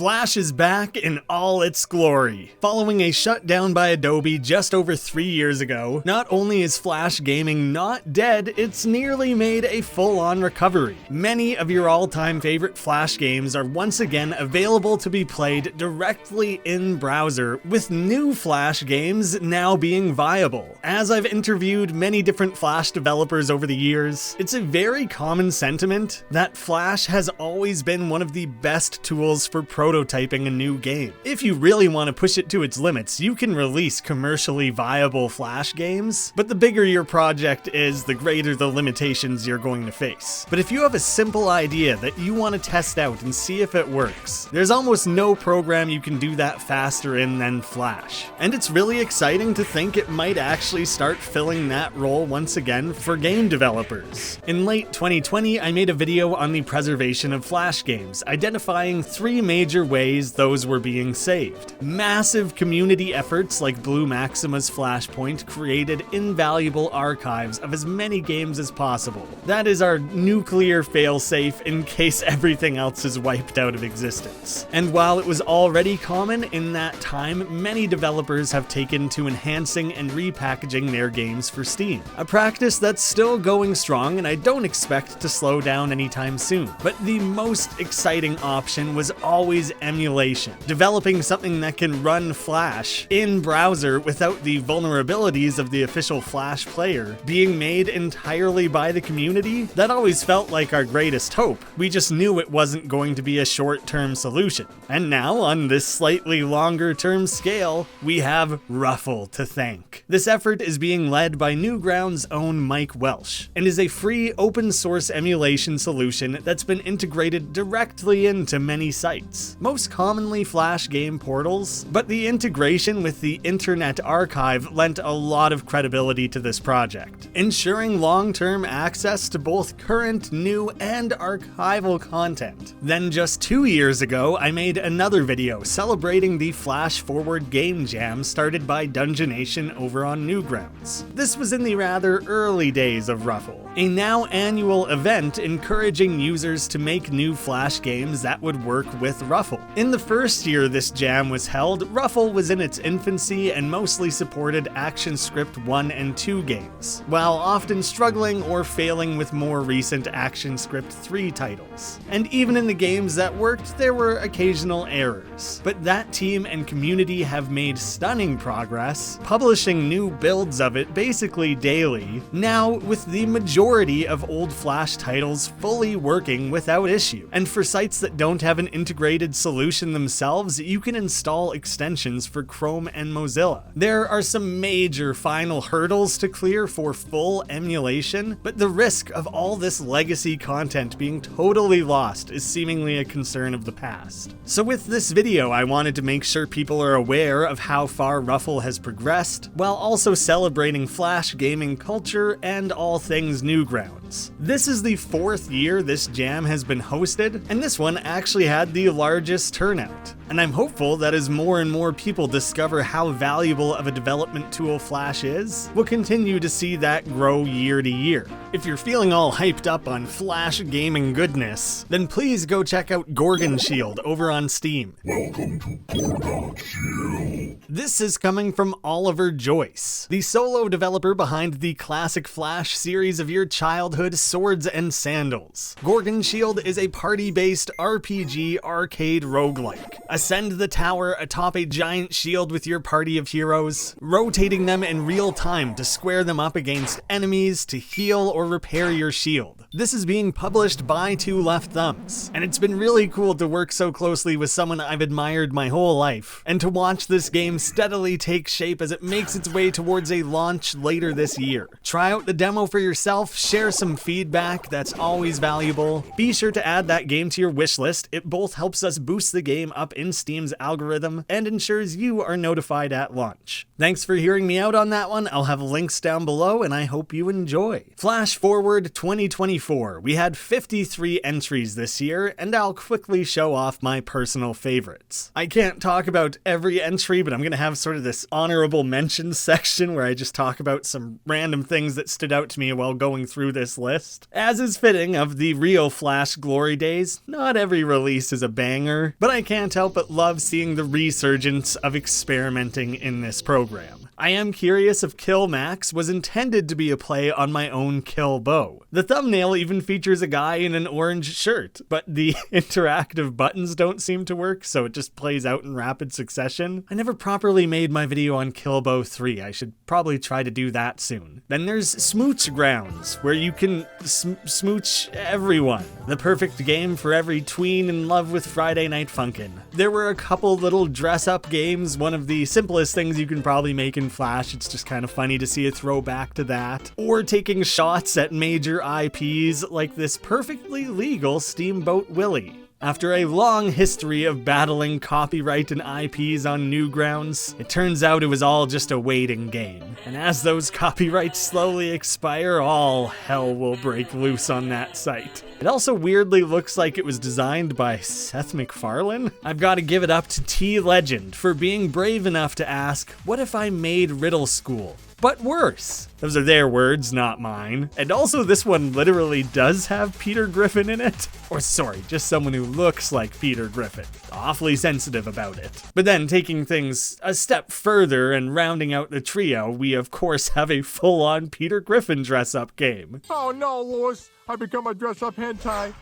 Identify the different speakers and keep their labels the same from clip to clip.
Speaker 1: Flash is back in all its glory. Following a shutdown by Adobe just over 3 years ago, not only is Flash gaming not dead, it's nearly made a full-on recovery. Many of your all-time favorite Flash games are once again available to be played directly in browser, with new Flash games now being viable. As I've interviewed many different Flash developers over the years, it's a very common sentiment that Flash has always been one of the best tools for prototyping a new game. If you really want to push it to its limits, you can release commercially viable Flash games, but the bigger your project is, the greater the limitations you're going to face. But if you have a simple idea that you want to test out and see if it works, there's almost no program you can do that faster in than Flash. And it's really exciting to think it might actually start filling that role once again for game developers. In late 2020, I made a video on the preservation of Flash games, identifying 3 major ways those were being saved. Massive community efforts like Blue Maxima's Flashpoint created invaluable archives of as many games as possible. That is our nuclear failsafe in case everything else is wiped out of existence. And while it was already common in that time, many developers have taken to enhancing and repackaging their games for Steam. A practice that's still going strong and I don't expect to slow down anytime soon. But the most exciting option was always emulation. Developing something that can run Flash in browser without the vulnerabilities of the official Flash player being made entirely by the community, that always felt like our greatest hope. We just knew it wasn't going to be a short-term solution. And now, on this slightly longer-term scale, we have Ruffle to thank. This effort is being led by Newgrounds' own Mike Welsh, and is a free open-source emulation solution that's been integrated directly into many sites, most commonly Flash game portals, but the integration with the Internet Archive lent a lot of credibility to this project, ensuring long-term access to both current, new, and archival content. Then just 2 years ago, I made another video celebrating the Flash Forward Game Jam started by Dungeonation over on Newgrounds. This was in the rather early days of Ruffle, a now annual event encouraging users to make new Flash games that would work with Ruffle. In the first year this jam was held, Ruffle was in its infancy and mostly supported ActionScript 1 and 2 games, while often struggling or failing with more recent ActionScript 3 titles. And even in the games that worked, there were occasional errors. But that team and community have made stunning progress, publishing new builds of it basically daily, now with the majority of old Flash titles fully working without issue. And for sites that don't have an integrated solution themselves, you can install extensions for Chrome and Mozilla. There are some major final hurdles to clear for full emulation, but the risk of all this legacy content being totally lost is seemingly a concern of the past. So with this video, I wanted to make sure people are aware of how far Ruffle has progressed, while also celebrating Flash gaming culture and all things Newgrounds. This is the 4th year this jam has been hosted, and this one actually had the largest turnout. And I'm hopeful that as more and more people discover how valuable of a development tool Flash is, we'll continue to see that grow year to year. If you're feeling all hyped up on Flash gaming goodness, then please go check out Gorgon Shield over on Steam.
Speaker 2: Welcome to Gorgon Shield.
Speaker 1: This is coming from Oliver Joyce, the solo developer behind the classic Flash series of your childhood Swords and Sandals. Gorgon Shield is a party-based RPG arcade roguelike. Ascend the tower atop a giant shield with your party of heroes, rotating them in real time to square them up against enemies to heal or repair your shield. This is being published by Two Left Thumbs, and it's been really cool to work so closely with someone I've admired my whole life, and to watch this game steadily take shape as it makes its way towards a launch later this year. Try out the demo for yourself, share some feedback, that's always valuable. Be sure to add that game to your wish list. It both helps us boost the game up in Steam's algorithm and ensures you are notified at launch. Thanks for hearing me out on that one. I'll have links down below and I hope you enjoy. Flash Forward 2024. We had 53 entries this year, and I'll quickly show off my personal favorites. I can't talk about every entry, but I'm gonna have sort of this honorable mentions section where I just talk about some random things that stood out to me while going through this list. As is fitting of the real Flash glory days, not every release is a banger, but I can't help help but love seeing the resurgence of experimenting in this program. I am curious if Kill Max was intended to be a play on my own Kill Bow. The thumbnail even features a guy in an orange shirt, but the interactive buttons don't seem to work, so it just plays out in rapid succession. I never properly made my video on Kill Bow 3. I should probably try to do that soon. Then there's Smooch Grounds, where you can smooch everyone. The perfect game for every tween in love with Friday Night Funkin'. There were a couple little dress-up games, one of the simplest things you can probably make in Flash. It's just kind of funny to see a throwback to that. Or taking shots at major IPs like this perfectly legal Steamboat Willie. After a long history of battling copyright and IPs on Newgrounds, it turns out it was all just a waiting game. And as those copyrights slowly expire, all hell will break loose on that site. It also weirdly looks like it was designed by Seth MacFarlane. I've got to give it up to T-Legend for being brave enough to ask, what if I made Riddle School? But worse. Those are their words, not mine. And also this one literally does have Peter Griffin in it. Or sorry, just someone who looks like Peter Griffin. Awfully sensitive about it. But then taking things a step further and rounding out the trio, we of course have a full-on Peter Griffin dress-up game.
Speaker 3: Oh no, Lois, I become a dress-up hentai.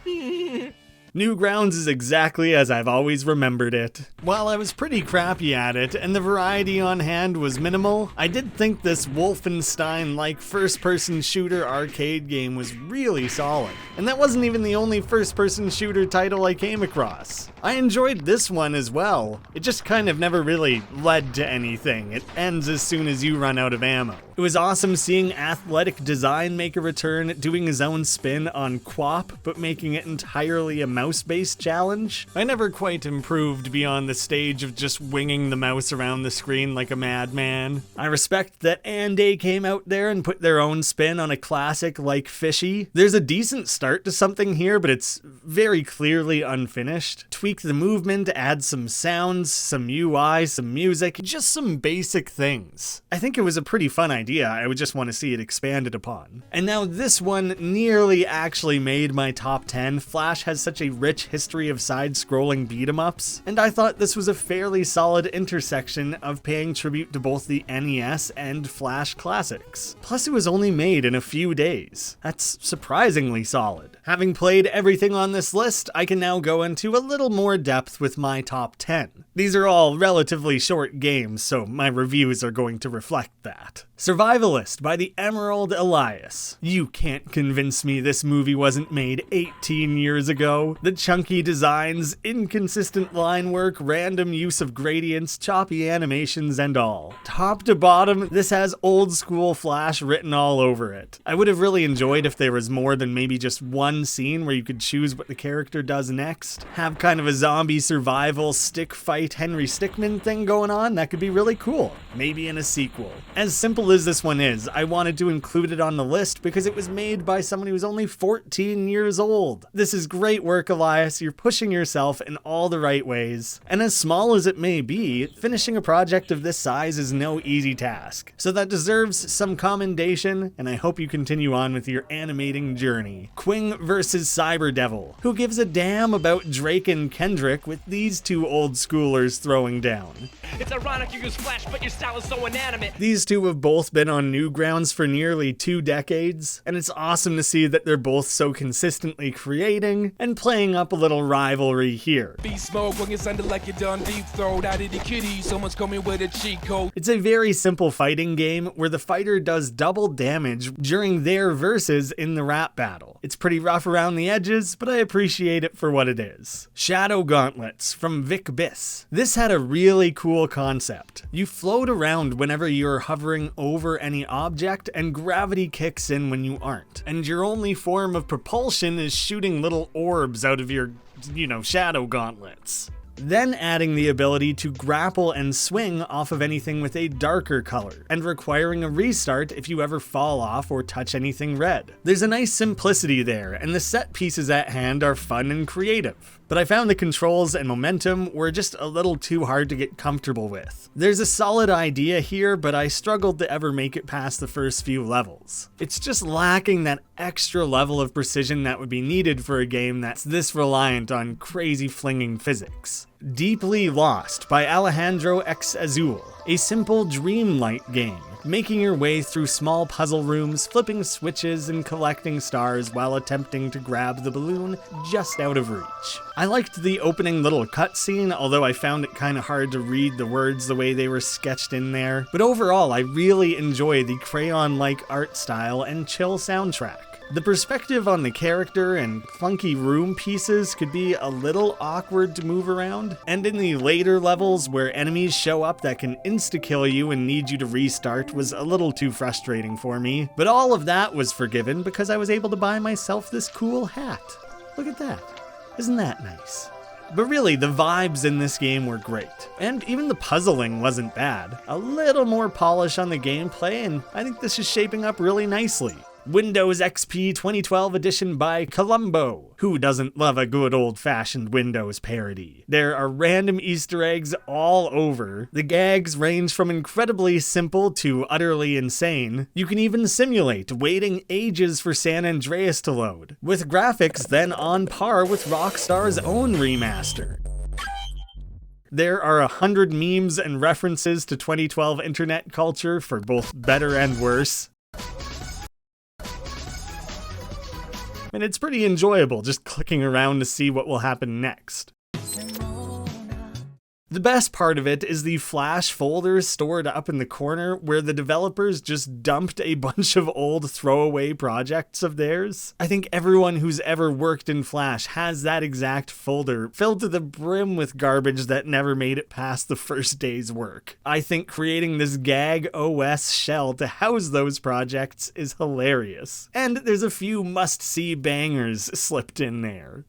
Speaker 1: Newgrounds is exactly as I've always remembered it. While I was pretty crappy at it, and the variety on hand was minimal, I did think this Wolfenstein-like first-person shooter arcade game was really solid. And that wasn't even the only first-person shooter title I came across. I enjoyed this one as well. It just kind of never really led to anything. It ends as soon as you run out of ammo. It was awesome seeing Athletic Design make a return, doing his own spin on QWOP, but making it entirely a mouse-based challenge. I never quite improved beyond the stage of just winging the mouse around the screen like a madman. I respect that Ande came out there and put their own spin on a classic like Fishy. There's a decent start to something here, but it's very clearly unfinished. Tweak the movement, add some sounds, some UI, some music, just some basic things. I think it was a pretty fun idea. I would just want to see it expanded upon. And now this one nearly actually made my top 10. Flash has such a rich history of side-scrolling beat-em-ups, and I thought this was a fairly solid intersection of paying tribute to both the NES and Flash classics. Plus it was only made in a few days. That's surprisingly solid. Having played everything on this list, I can now go into a little more depth with my top 10. These are all relatively short games, so my reviews are going to reflect that. Survivalist by the Emerald Elias. You can't convince me this movie wasn't made 18 years ago. The chunky designs, inconsistent line work, random use of gradients, choppy animations, and all. Top to bottom, this has old school Flash written all over it. I would have really enjoyed if there was more than maybe just one scene where you could choose what the character does next. Have kind of a zombie survival stick fight Henry Stickmin thing going on. That could be really cool. Maybe in a sequel. As simple as this one is, I wanted to include it on the list because it was made by someone who was only 14 years old. This is great work, Elias. You're pushing yourself in all the right ways. And as small as it may be, finishing a project of this size is no easy task. So that deserves some commendation, and I hope you continue on with your animating journey. Quing vs. Cyberdevil. Who gives a damn about Drake and Kendrick with these two old schoolers throwing down?
Speaker 4: It's ironic you use Flash, but your style is so inanimate.
Speaker 1: These two have both been on Newgrounds for nearly 2 decades, and it's awesome to see that they're both so consistently creating and playing up a little rivalry here.
Speaker 5: Beast mode when it's under like you done deep throat out of the kitty. Someone's coming with a cheat code.
Speaker 1: It's a very simple fighting game where the fighter does double damage during their verses in the rap battle. It's pretty rough around the edges, but I appreciate it for what it is. Shadow Gauntlets from Vic Biss. This had a really cool concept. You float around whenever you're hovering over any object, and gravity kicks in when you aren't. And your only form of propulsion is shooting little orbs out of your, shadow gauntlets. Then adding the ability to grapple and swing off of anything with a darker color, and requiring a restart if you ever fall off or touch anything red. There's a nice simplicity there, and the set pieces at hand are fun and creative. But I found the controls and momentum were just a little too hard to get comfortable with. There's a solid idea here, but I struggled to ever make it past the first few levels. It's just lacking that extra level of precision that would be needed for a game that's this reliant on crazy flinging physics. Deeply Lost by Alejandro X Azul, a simple dreamlight game, making your way through small puzzle rooms, flipping switches, and collecting stars while attempting to grab the balloon just out of reach. I liked the opening little cutscene, although I found it kinda hard to read the words the way they were sketched in there, but overall I really enjoy the crayon-like art style and chill soundtrack. The perspective on the character and funky room pieces could be a little awkward to move around, and in the later levels where enemies show up that can insta-kill you and need you to restart was a little too frustrating for me, but all of that was forgiven because I was able to buy myself this cool hat. Look at that. Isn't that nice? But really, the vibes in this game were great, and even the puzzling wasn't bad. A little more polish on the gameplay, and I think this is shaping up really nicely. Windows XP 2012 edition by Columbo. Who doesn't love a good old-fashioned Windows parody? There are random Easter eggs all over. The gags range from incredibly simple to utterly insane. You can even simulate waiting ages for San Andreas to load, with graphics then on par with Rockstar's own remaster. There are 100 memes and references to 2012 internet culture for both better and worse. And it's pretty enjoyable just clicking around to see what will happen next. The best part of it is the Flash folders stored up in the corner where the developers just dumped a bunch of old throwaway projects of theirs. I think everyone who's ever worked in Flash has that exact folder filled to the brim with garbage that never made it past the first day's work. I think creating this gag OS shell to house those projects is hilarious. And there's a few must-see bangers slipped in there.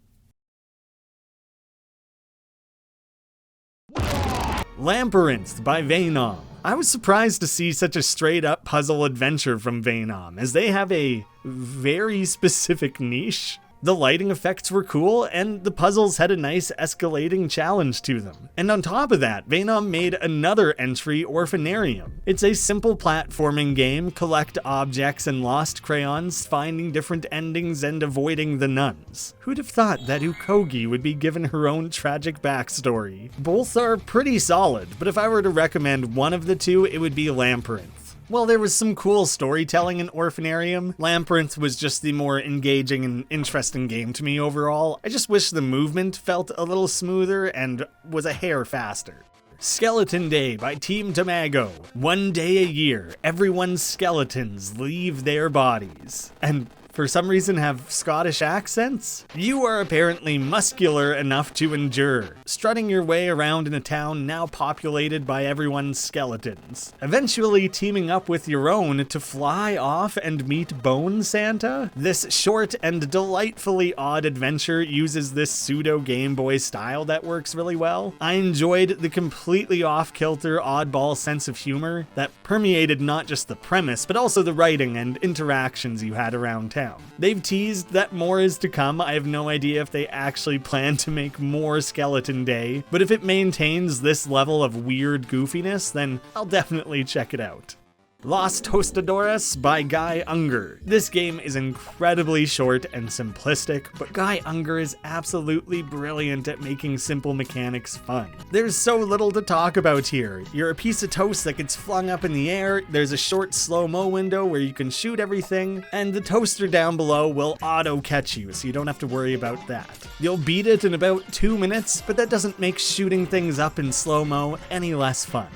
Speaker 1: Labyrinth by Venom. I was surprised to see such a straight-up puzzle adventure from Venom, as they have a very specific niche. The lighting effects were cool, and the puzzles had a nice escalating challenge to them. And on top of that, Venom made another entry, Orphanarium. It's a simple platforming game, collect objects and lost crayons, finding different endings and avoiding the nuns. Who'd have thought that Ukogi would be given her own tragic backstory? Both are pretty solid, but if I were to recommend one of the two, it would be Labyrinth. While there was some cool storytelling in Orphanarium, Labyrinth was just the more engaging and interesting game to me overall. I just wish the movement felt a little smoother and was a hair faster. Skeleton Day by Team Tamago. One day a year, everyone's skeletons leave their bodies. And for some reason have Scottish accents? You are apparently muscular enough to endure, strutting your way around in a town now populated by everyone's skeletons, eventually teaming up with your own to fly off and meet Bone Santa. This short and delightfully odd adventure uses this pseudo Game Boy style that works really well. I enjoyed the completely off-kilter, oddball sense of humor that permeated not just the premise, but also the writing and interactions you had around town. They've teased that more is to come. I have no idea if they actually plan to make more Skeleton Day, but if it maintains this level of weird goofiness, then I'll definitely check it out. Los Tostadores by Guy Unger. This game is incredibly short and simplistic, but Guy Unger is absolutely brilliant at making simple mechanics fun. There's so little to talk about here. You're a piece of toast that gets flung up in the air, there's a short slow-mo window where you can shoot everything, and the toaster down below will auto-catch you, so you don't have to worry about that. You'll beat it in about 2 minutes, but that doesn't make shooting things up in slow-mo any less fun.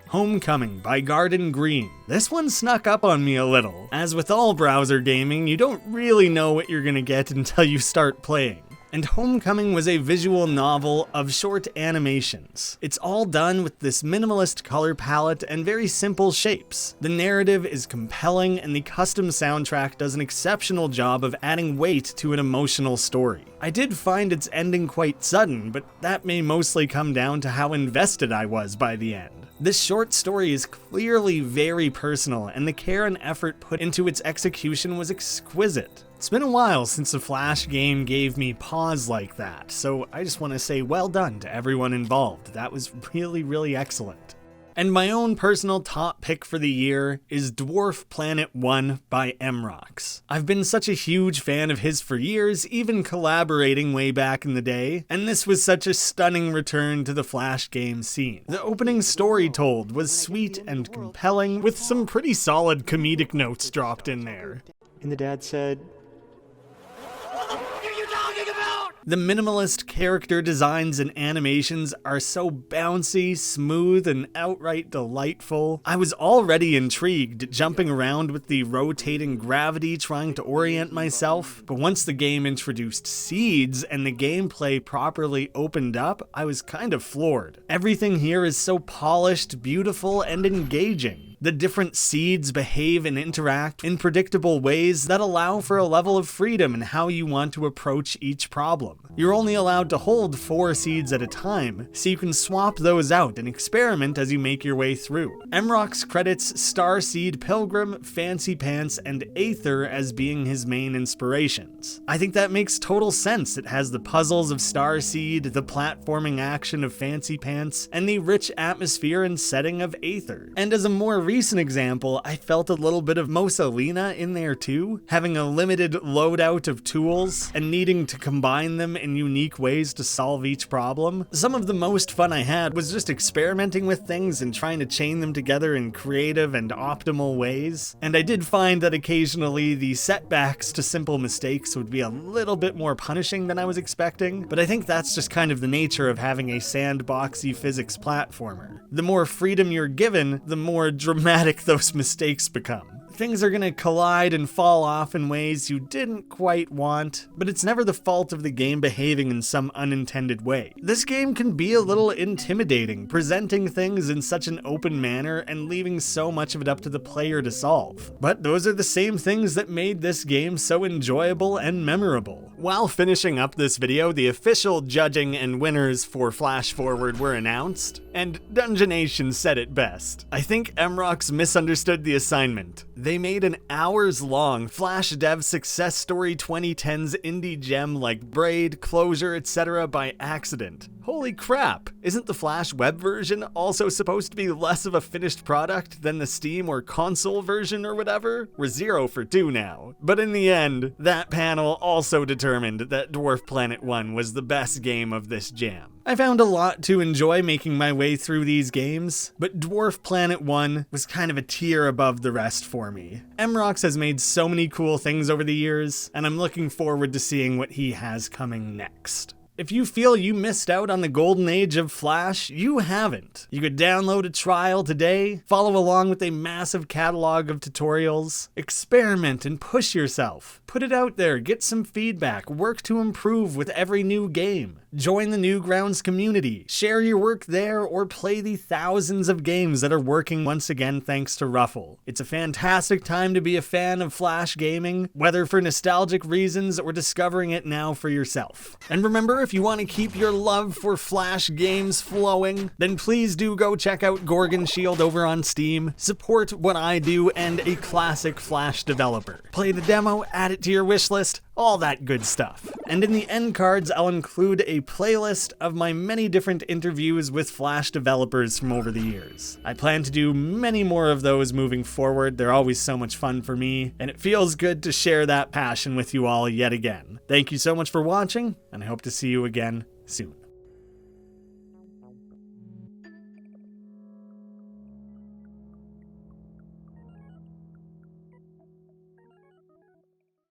Speaker 1: Homecoming by Garden Green. This one snuck up on me a little. As with all browser gaming, you don't really know what you're gonna get until you start playing. And Homecoming was a visual novel of short animations. It's all done with this minimalist color palette and very simple shapes. The narrative is compelling, and the custom soundtrack does an exceptional job of adding weight to an emotional story. I did find its ending quite sudden, but that may mostly come down to how invested I was by the end. This short story is clearly very personal, and the care and effort put into its execution was exquisite. It's been a while since a Flash game gave me pause like that, so I just want to say well done to everyone involved. That was really, really excellent. And my own personal top pick for the year is Dwarf Planet 1 by Mrox. I've been such a huge fan of his for years, even collaborating way back in the day, and this was such a stunning return to the Flash game scene. The opening story told was sweet and compelling, with some pretty solid comedic notes dropped in there.
Speaker 6: And the dad said,
Speaker 1: the minimalist character designs and animations are so bouncy, smooth, and outright delightful. I was already intrigued, jumping around with the rotating gravity trying to orient myself, but once the game introduced seeds and the gameplay properly opened up, I was kind of floored. Everything here is so polished, beautiful, and engaging. The different seeds behave and interact in predictable ways that allow for a level of freedom in how you want to approach each problem. You're only allowed to hold 4 seeds at a time, so you can swap those out and experiment as you make your way through. Mrox credits Starseed Pilgrim, Fancy Pants, and Aether as being his main inspirations. I think that makes total sense. It has the puzzles of Starseed, the platforming action of Fancy Pants, and the rich atmosphere and setting of Aether. And as a more recent example, I felt a little bit of Mosalina in there too, having a limited loadout of tools and needing to combine them in unique ways to solve each problem. Some of the most fun I had was just experimenting with things and trying to chain them together in creative and optimal ways. And I did find that occasionally the setbacks to simple mistakes would be a little bit more punishing than I was expecting, but I think that's just kind of the nature of having a sandboxy physics platformer. The more freedom you're given, the more dramatic those mistakes become. Things are gonna collide and fall off in ways you didn't quite want, but it's never the fault of the game behaving in some unintended way. This game can be a little intimidating, presenting things in such an open manner and leaving so much of it up to the player to solve. But those are the same things that made this game so enjoyable and memorable. While finishing up this video, the official judging and winners for Flash Forward were announced, and Dungeonation said it best. I think Mrox misunderstood the assignment. They made an hours-long Flash Dev Success Story 2010's indie gem like Braid, Closure, etc. by accident. Holy crap! Isn't the Flash web version also supposed to be less of a finished product than the Steam or console version or whatever? We're 0 for 2 now. But in the end, that panel also determined that Dwarf Planet 1 was the best game of this jam. I found a lot to enjoy making my way through these games, but Dwarf Planet 1 was kind of a tier above the rest for me. Mrox has made so many cool things over the years, and I'm looking forward to seeing what he has coming next. If you feel you missed out on the golden age of Flash, you haven't. You could download a trial today, follow along with a massive catalog of tutorials, experiment and push yourself. Put it out there, get some feedback, work to improve with every new game. Join the Newgrounds community, share your work there, or play the thousands of games that are working once again thanks to Ruffle. It's a fantastic time to be a fan of Flash gaming, whether for nostalgic reasons or discovering it now for yourself. And remember, if you want to keep your love for Flash games flowing, then please do go check out Gorgon Shield over on Steam, support what I do and a classic Flash developer. Play the demo, add it to your wishlist, all that good stuff. And in the end cards, I'll include a playlist of my many different interviews with Flash developers from over the years. I plan to do many more of those moving forward. They're always so much fun for me, and it feels good to share that passion with you all yet again. Thank you so much for watching, and I hope to see you again soon.